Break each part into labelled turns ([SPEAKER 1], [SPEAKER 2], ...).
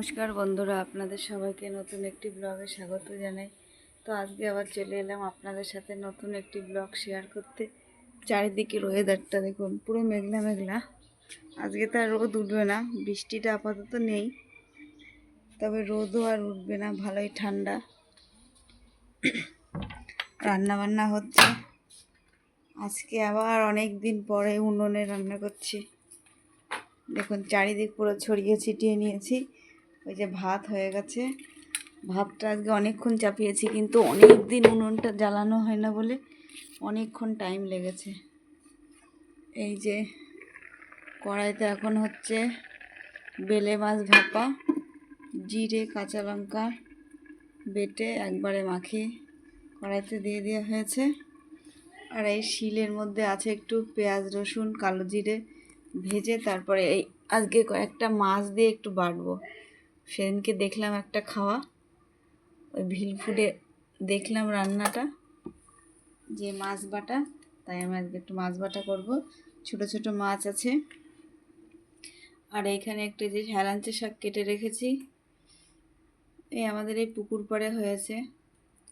[SPEAKER 1] নমস্কার বন্ধুরা, আপনাদের সবাইকে নতুন একটি ব্লগে স্বাগত জানাই। তো আজকে আবার চলে এলাম আপনাদের সাথে নতুন একটি ব্লগ শেয়ার করতে। চারিদিকের ওয়েদারটা দেখুন, পুরো মেঘলা মেঘলা। আজকে তো আর রোদ উঠবে না, বৃষ্টিটা আপাতত নেই, তবে রোদও আর উঠবে না, ভালোই ঠান্ডা। রান্না বান্না হচ্ছে আজকে, আবার অনেক দিন পরে উনুনে রান্না করছি। দেখুন চারিদিক পুরো ছড়িয়ে ছিটিয়ে নিয়েছি। ওই যে ভাত হয়ে গেছে, ভাতটা আজকে অনেকক্ষণ চাপিয়েছি, কিন্তু অনেক দিন উনুনটা জ্বালানো হয় না বলে অনেকক্ষণ টাইম লেগেছে। এই যে কড়াইতে এখন হচ্ছে বেলে মাছ ভাপা, জিরে কাঁচা লঙ্কা বেটে একবারে মাখিয়ে কড়াইতে দিয়ে দেওয়া হয়েছে। আর এই শিলের মধ্যে আছে একটু পেঁয়াজ রসুন কালো জিরে ভেজে, তারপরে এই আজকে কয়েকটা মাছ দিয়ে একটু বাটবো। সেদিনকে দেখলাম একটা খাওয়া, ওই ভিল ফুডে দেখলাম রান্নাটা, যে মাছ বাটা, তাই আমি আজকে একটু মাছ বাটা করব। ছোট ছোট মাছ আছে। আর এইখানে একটু যে হেলাঞ্চা শাক কেটে রেখেছি, এই আমাদের এই পুকুর পাড়ে হয়েছে,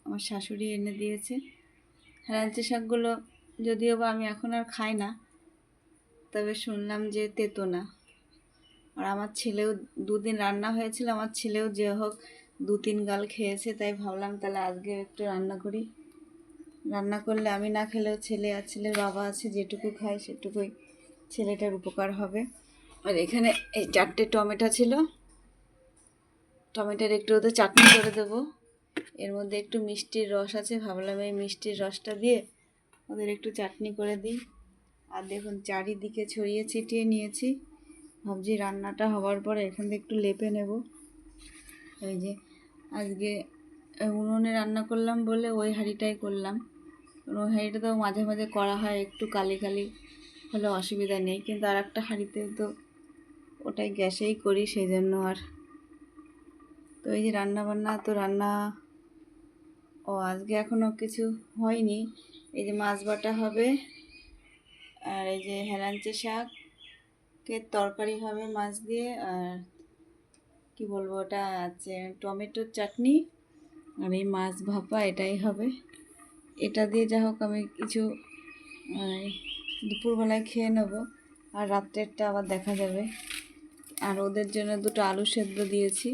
[SPEAKER 1] আমার শাশুড়ি এনে দিয়েছে। হেলাঞ্চা শাকগুলো যদিও বা আমি এখন আর খাই না, তবে শুনলাম যে তেতো না। আর আমার ছেলেও দুদিন রান্না হয়েছিল, আমার ছেলেও যে হোক 2-3 গাল খেয়েছে, তাই ভাবলাম তাহলে আজকে একটু রান্না করি। রান্না করলে আমি না খেলেও ছেলে আর ছেলের বাবা আছে, যেটুকু খায় সেটুকুই ছেলেটার উপকার হবে। আর এখানে এই 4টে টমেটো ছিল, টমেটোর একটু ওদের চাটনি করে দেবো। এর মধ্যে একটু মিষ্টির রস আছে, ভাবলাম এই মিষ্টির রসটা দিয়ে ওদের একটু চাটনি করে দিই। আর দেখুন চারিদিকে ছড়িয়ে ছিটিয়ে নিয়েছি। ভাবছি রান্নাটা হওয়ার পরে এখান থেকে একটু লেপে নেব। এই যে আজকে উনুনে রান্না করলাম বলে ওই হাঁড়িটাই করলাম। ওই হাঁড়িটা তো মাঝে মাঝে করা হয়, একটু কালি কালি হলে অসুবিধা নেই, কিন্তু আর একটা হাঁড়িতে তো ওটাই গ্যাসেই করি, সেই জন্য। আর তো এই যে রান্না আজকে এখনও কিছু হয়নি। এই যে মাছ বাটা হবে, আর এই যে হেলাঞ্চা শাকের তরকারি হবে মাছ দিয়ে, আর কি বলবো ওটা আছে টমেটোর চাটনি, আর এই মাছ ভাপা, এটাই হবে। এটা দিয়ে যা হোক আমি কিছু দুপুরবেলায় খেয়ে নেব, আর রাত্রেরটা আবার দেখা যাবে। আর ওদের জন্য 2টো আলু সেদ্ধ দিয়েছি।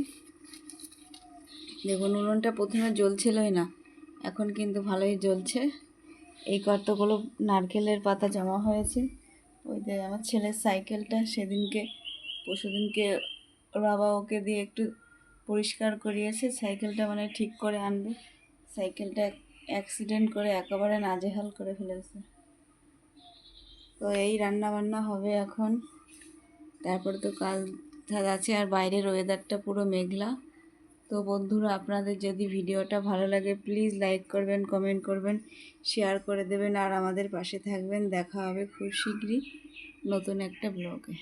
[SPEAKER 1] দেখুন উনুনটা প্রথমে জ্বলছিলই না, এখন কিন্তু ভালোই জ্বলছে। এই কতগুলো নারকেলের পাতা জমা হয়েছে। ওই যে আমার ছেলের সাইকেলটা পরশুদিনকে ওর বাবা ওকে দিয়ে একটু পরিষ্কার করিয়েছে, সাইকেলটা মানে ঠিক করে আনবে। সাইকেলটা অ্যাক্সিডেন্ট করে একেবারে নাজেহাল করে ফেলেছে। তো এই রান্না বান্না হবে এখন, তারপরে তো কাজ আছে। আর বাইরের ওয়েদারটা পুরো মেঘলা। তো বন্ধুরা, আপনাদের যদি ভিডিওটা ভালো লাগে প্লিজ লাইক করবেন, কমেন্ট করবেন, শেয়ার করে দেবেন, আর আমাদের পাশে থাকবেন। দেখা হবে খুব শীঘ্রই নতুন একটা ব্লগে।